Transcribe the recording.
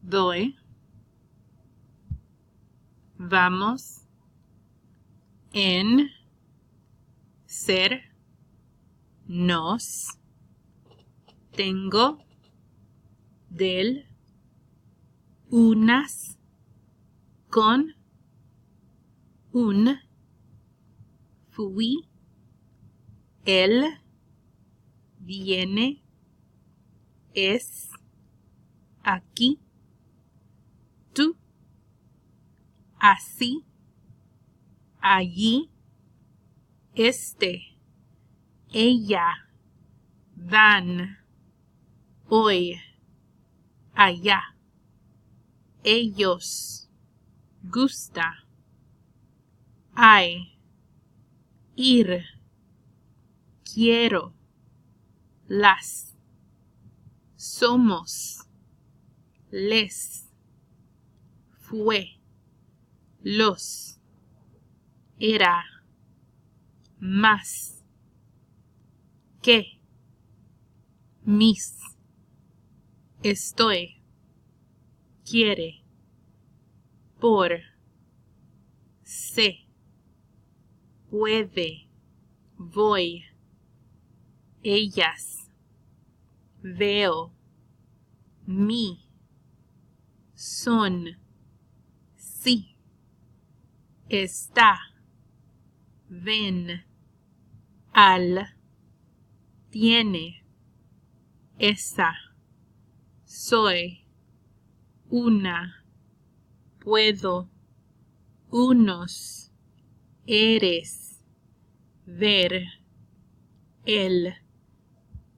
doy, vamos, en, ser, nos, tengo, del, unas, con, un, fui, él, viene, es, aquí, tú, así, allí, ella, van, hoy, allá, ellos, gusta, hay, ir, quiero, las, somos, les, fue, los, era, más, que, mis, estoy, quiere, por, sé, puede, voy, ellas, veo, mi, son, sí, está, ven, al, tiene, esa, soy, una, puedo, unos, eres, ver, el,